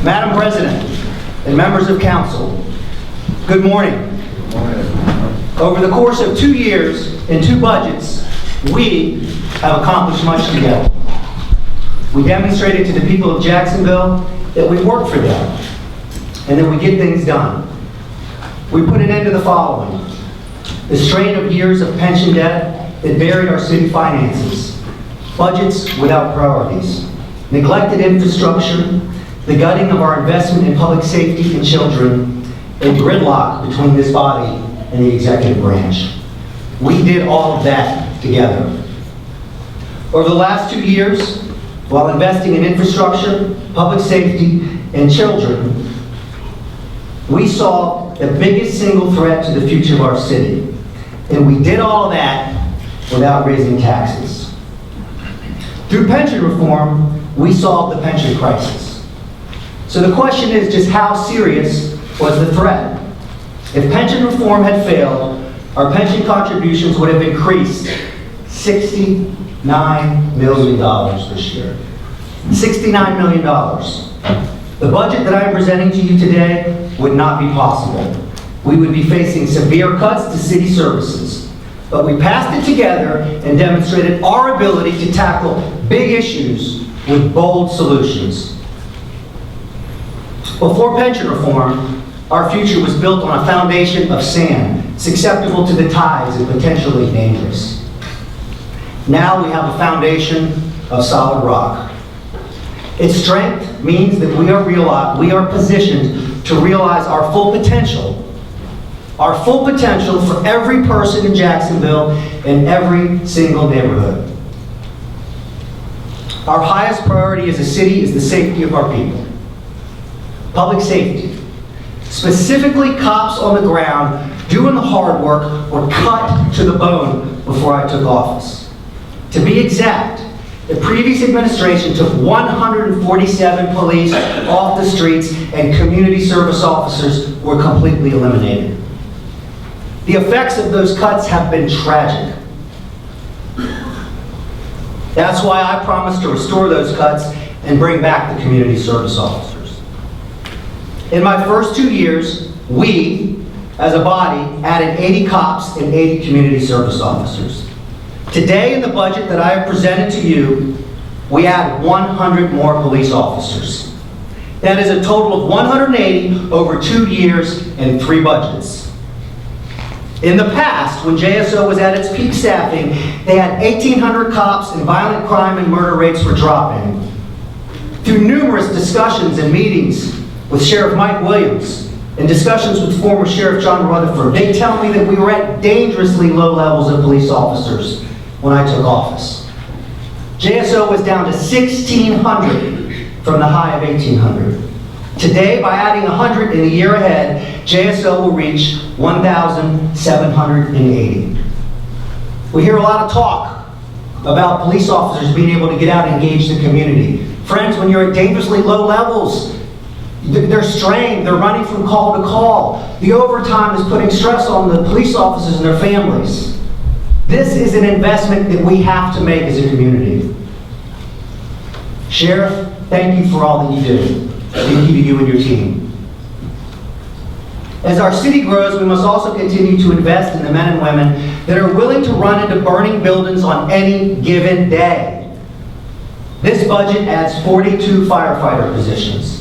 Madam President and members of council, good morning. Over the course of 2 years and 2 budgets, we have accomplished much together. We demonstrated to the people of Jacksonville that we work for them and that we get things done. We put an end to the following: the strain of years of pension debt that buried our city finances, budgets without priorities, neglected infrastructure, the gutting of our investment in public safety and children, and gridlock between this body and the executive branch. We did all of that together. Over the last 2 years, while investing in infrastructure, public safety, and children, we solved the biggest single threat to the future of our city. And we did all of that without raising taxes. Through pension reform, we solved the pension crisis. So the question is just how serious was the threat? If pension reform had failed, our pension contributions would have increased $69 million this year. $69 million. The budget that I am presenting to you today would not be possible. We would be facing severe cuts to city services. But we passed it together and demonstrated our ability to tackle big issues with bold solutions. Before pension reform, our future was built on a foundation of sand, susceptible to the tides and potentially dangerous. Now we have a foundation of solid rock. Its strength means that we are positioned to realize our full potential for every person in Jacksonville in every single neighborhood. Our highest priority as a city is the safety of our people. Public safety. Specifically, cops on the ground doing the hard work were cut to the bone before I took office. To be exact, the previous administration took 147 police off the streets and community service officers were completely eliminated. The effects of those cuts have been tragic. That's why I promised to restore those cuts and bring back the community service officers. In my first 2 years, we, as a body, added 80 cops and 80 community service officers. Today, in the budget that I have presented to you, we add 100 more police officers. That is a total of 180 over 2 years and 3 budgets. In the past, when JSO was at its peak staffing, they had 1,800 cops and violent crime and murder rates were dropping. Through numerous discussions and meetings with Sheriff Mike Williams and discussions with former Sheriff John Rutherford, they tell me that we were at dangerously low levels of police officers when I took office. JSO was down to 1,600 from the high of 1,800. Today, by adding 100 in the year ahead, JSO will reach 1,780. We hear a lot of talk about police officers being able to get out and engage the community. Friends, when you're at dangerously low levels, they're strained, they're running from call to call. The overtime is putting stress on the police officers and their families. This is an investment that we have to make as a community. Sheriff, thank you for all that you do. Thank you to you and your team. As our city grows, we must also continue to invest in the men and women that are willing to run into burning buildings on any given day. This budget adds 42 firefighter positions.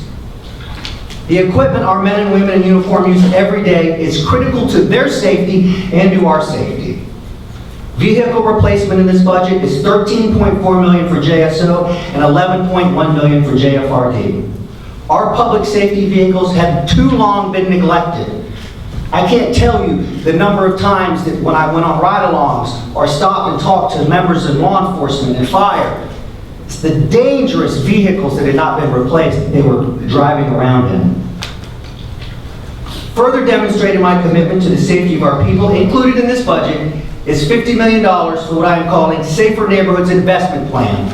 The equipment our men and women in uniform use every day is critical to their safety and to our safety. Vehicle replacement in this budget is $13.4 million for JSO and $11.1 million for JFRD. Our public safety vehicles have too long been neglected. I can't tell you the number of times that when I went on ride-alongs or stopped and talked to members of law enforcement and fire, it's the dangerous vehicles that had not been replaced that they were driving around in. Further demonstrating my commitment to the safety of our people, included in this budget, is $50 million for what I am calling Safer Neighborhoods Investment Plan,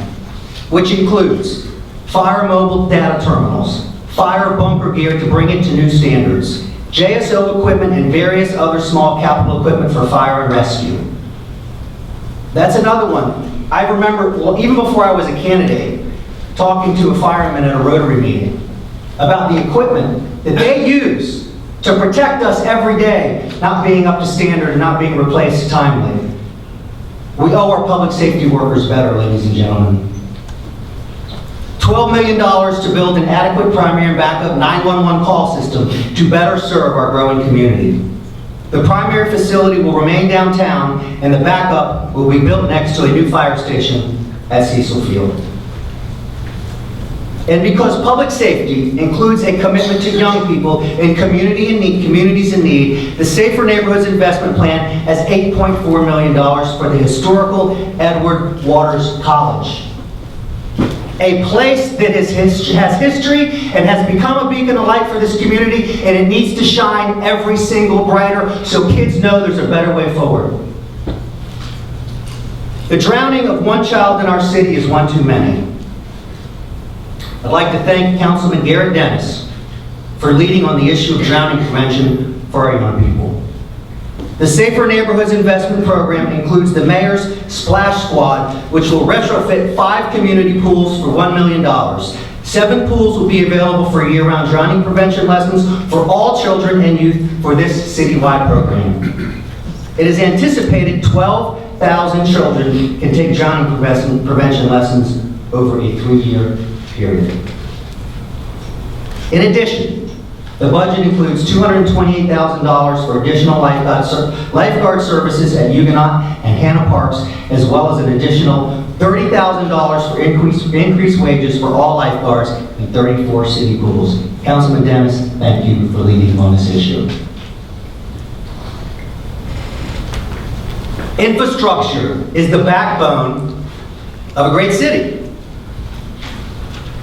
which includes fire mobile data terminals, fire bunker gear to bring it to new standards, JSO equipment, and various other small capital equipment for fire and rescue. That's another one. I remember, well, even before I was a candidate, talking to a fireman at a Rotary meeting. about the equipment that they use to protect us every day, not being up to standard and not being replaced timely. We owe our public safety workers better, ladies and gentlemen. $12 million to build an adequate primary and backup 911 call system to better serve our growing community. The primary facility will remain downtown, and the backup will be built next to a new fire station at Cecil Field. And because public safety includes a commitment to young people in communities in need, the Safer Neighborhoods Investment Plan has $8.4 million for the historical Edward Waters College. A place that has history and has become a beacon of light for this community, and it needs to shine every single brighter so kids know there's a better way forward. The drowning of one child in our city is one too many. I'd like to thank Councilman Garrett Dennis for leading on the issue of drowning prevention for our young people. The Safer Neighborhoods Investment Program includes the Mayor's Splash Squad, which will retrofit 5 community pools for $1 million. 7 pools will be available for year-round drowning prevention lessons for all children and youth for this citywide program. It is anticipated 12,000 children can take drowning prevention lessons over a 3-year period. In addition, the budget includes $228,000 for additional lifeguard services at Huguenot and Hannah Parks, as well as an additional $30,000 for increased wages for all lifeguards in 34 city pools. Councilman Dennis, thank you for leading on this issue. Infrastructure is the backbone of a great city.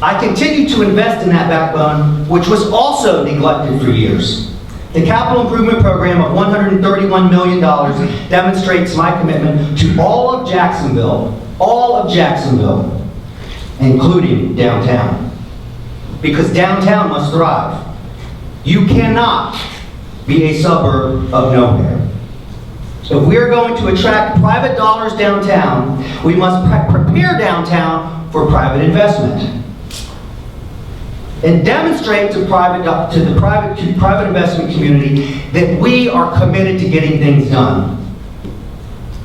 I continue to invest in that backbone, which was also neglected for years. The capital improvement program of $131 million demonstrates my commitment to all of Jacksonville, including downtown. Because downtown must thrive. You cannot be a suburb of nowhere. If we are going to attract private dollars downtown, we must prepare downtown for private investment. And demonstrate to the private investment community that we are committed to getting things done.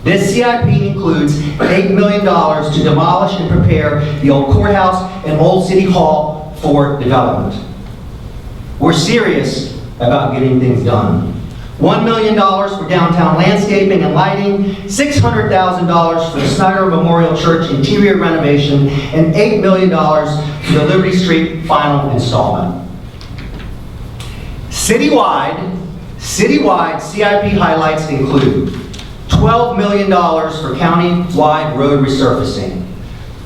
This CIP includes $8 million to demolish and prepare the old courthouse and old city hall for development. We're serious about getting things done. $1 million for downtown landscaping and lighting, $600,000 for the Snyder Memorial Church interior renovation, and $8 million for the Liberty Street final installment. Citywide CIP highlights include $12 million for county-wide road resurfacing,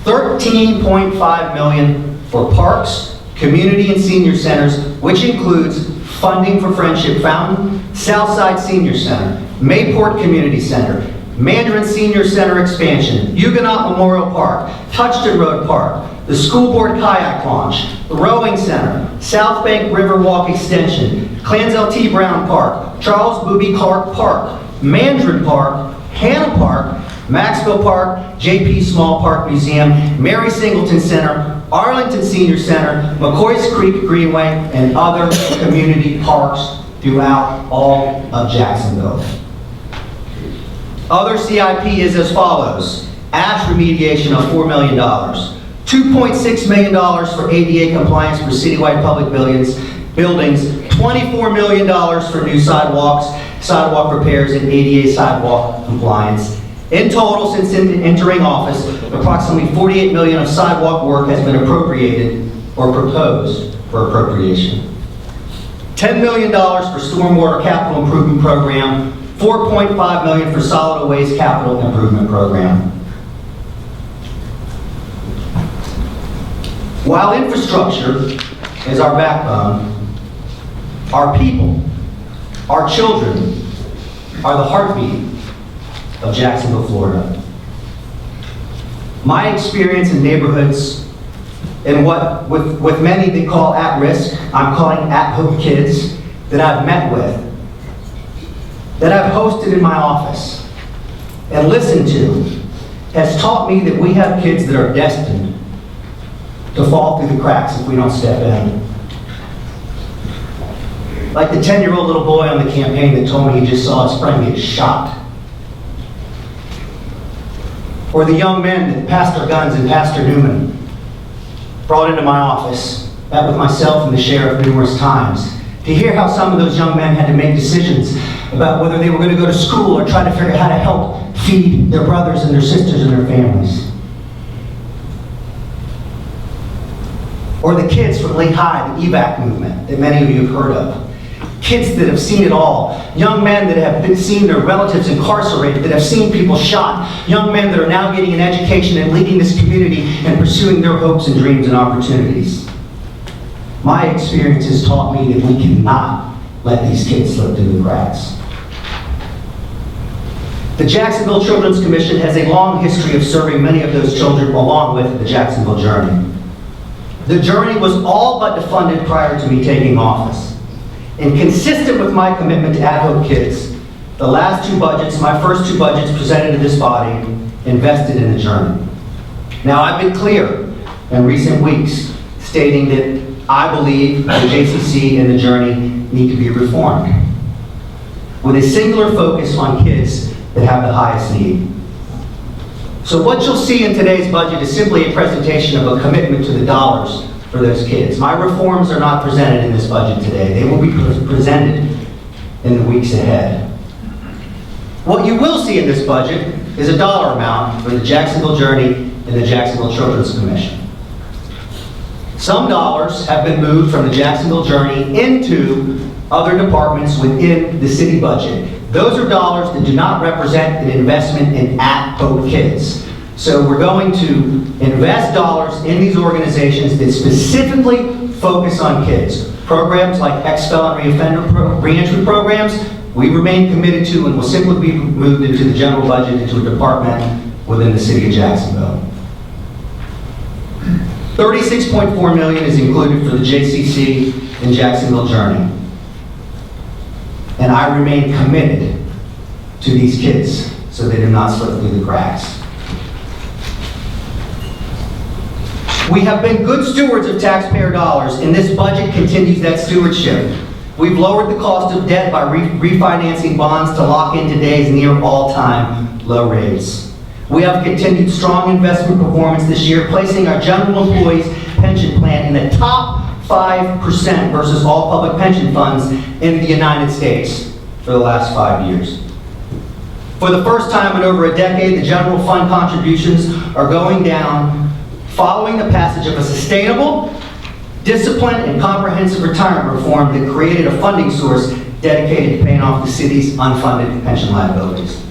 $13.5 million for parks, community and senior centers, which includes funding for Friendship Fountain, Southside Senior Center, Mayport Community Center, Mandarin Senior Center expansion, Huguenot Memorial Park, Touchton Road Park, the School Board Kayak Launch, the Rowing Center, South Bank River Walk Extension, Clansell T. Brown Park, Charles Booby Clark Park, Mandarin Park, Hannah Park, Maxville Park, J.P. Small Park Museum, Mary Singleton Center, Arlington Senior Center, McCoy's Creek Greenway, and other community parks throughout all of Jacksonville. Other CIP is as follows. Ash remediation of $4 million. $2.6 million for ADA compliance for citywide public buildings, $24 million for new sidewalk repairs, and ADA sidewalk compliance. In total, since entering office, approximately $48 million of sidewalk work has been appropriated or proposed for appropriation. $10 million for stormwater capital improvement program, $4.5 million for solid waste capital improvement program. While infrastructure is our backbone, our people, our children, are the heartbeat of Jacksonville, Florida. My experience in neighborhoods and what with many they call at risk, I'm calling at-home kids that I've met with, that I've hosted in my office and listened to, has taught me that we have kids that are destined to fall through the cracks if we don't step in. Like the 10-year-old little boy on the campaign that told me he just saw his friend get shot. Or the young men that Pastor Guns and Pastor Newman brought into my office, met with myself and the sheriff numerous times, to hear how some of those young men had to make decisions about whether they were going to go to school or try to figure out how to help feed their brothers and their sisters and their families. Or the kids from Lake High, the evac movement that many of you have heard of. Kids that have seen it all. Young men that have seen their relatives incarcerated, that have seen people shot. Young men that are now getting an education and leading this community and pursuing their hopes and dreams and opportunities. My experience has taught me that we cannot let these kids slip through the cracks. The Jacksonville Children's Commission has a long history of serving many of those children along with the Jacksonville Journey. The Journey was all but defunded prior to me taking office. And consistent with my commitment to Ad Hoc Kids, the last two budgets, my first two budgets presented to this body, invested in the Journey. Now, I've been clear in recent weeks stating that I believe the JCC and the Journey need to be reformed with a singular focus on kids that have the highest need. So what you'll see in today's budget is simply a presentation of a commitment to the dollars for those kids. My reforms are not presented in this budget today. They will be presented in the weeks ahead. What you will see in this budget is a dollar amount for the Jacksonville Journey and the Jacksonville Children's Commission. Some dollars have been moved from the Jacksonville Journey into other departments within the city budget. Those are dollars that do not represent an investment in Ad Hoc Kids. So we're going to invest dollars in these organizations that specifically focus on kids. Programs like ex-felon reoffender reentry programs, we remain committed to and will simply be moved into the general budget into a department within the city of Jacksonville. $36.4 million is included for the JCC and Jacksonville Journey. And I remain committed to these kids so they do not slip through the cracks. We have been good stewards of taxpayer dollars, and this budget continues that stewardship. We've lowered the cost of debt by refinancing bonds to lock in today's near all-time low rates. We have continued strong investment performance this year, placing our general employees pension plan in the top 5% versus all public pension funds in the United States for the last 5 years. For the first time in over a decade, the general fund contributions are going down following the passage of a sustainable, disciplined, and comprehensive retirement reform that created a funding source dedicated to paying off the city's unfunded pension liabilities.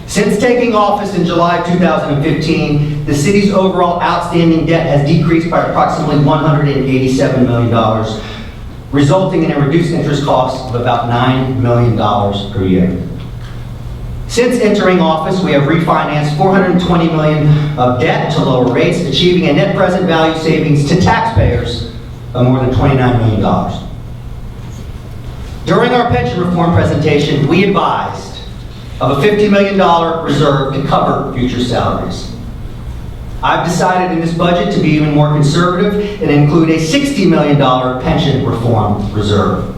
Since taking office in July 2015, the city's overall outstanding debt has decreased by approximately $187 million, resulting in a reduced interest cost of about $9 million per year. Since entering office, we have refinanced $420 million of debt to lower rates, achieving a net present value savings to taxpayers of more than $29 million. During our pension reform presentation, we advised of a $50 million reserve to cover future salaries. I've decided in this budget to be even more conservative and include a $60 million pension reform reserve.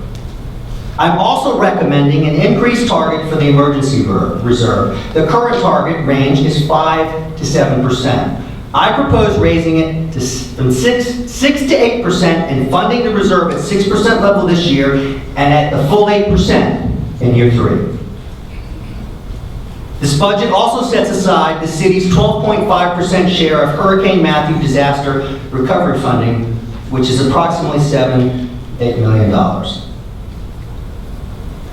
I'm also recommending an increased target for the emergency reserve. The current target range is 5 to 7%. I propose raising it to from 6 to 8% and funding the reserve at 6% level this year and at the full 8% in year 3. This budget also sets aside the city's 12.5% share of Hurricane Matthew disaster recovery funding, which is approximately $8 million.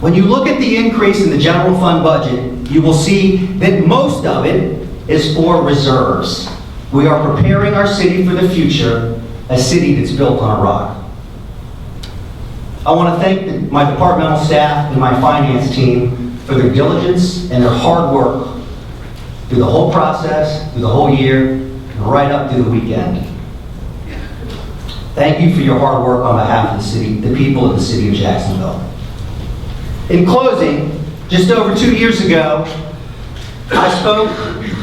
When you look at the increase in the general fund budget, you will see that most of it is for reserves. We are preparing our city for the future, a city that's built on a rock. I want to thank my departmental staff and my finance team for their diligence and their hard work through the whole process, through the whole year, and right up to the weekend. Thank you for your hard work on behalf of the city, the people of the city of Jacksonville. In closing, just over 2 years ago, I spoke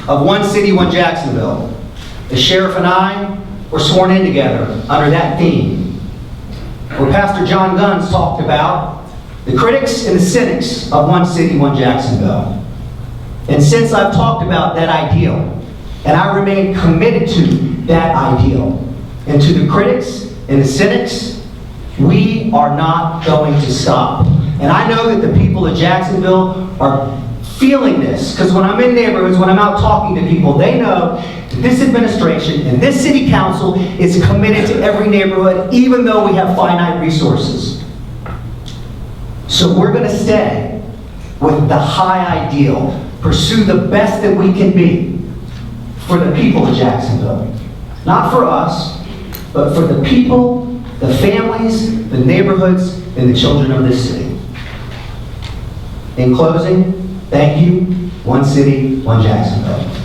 of one city, one Jacksonville. The sheriff and I were sworn in together under that theme. where Pastor John Guns talked about the critics and the cynics of one city, one Jacksonville. And since I've talked about that ideal, and I remain committed to that ideal, and to the critics and the cynics, we are not going to stop. And I know that the people of Jacksonville are feeling this, because when I'm in neighborhoods, when I'm out talking to people, they know that this administration and this city council is committed to every neighborhood, even though we have finite resources. So we're going to stay with the high ideal, pursue the best that we can be for the people of Jacksonville. Not for us, but for the people, the families, the neighborhoods, and the children of this city. In closing, thank you. One city, one Jacksonville.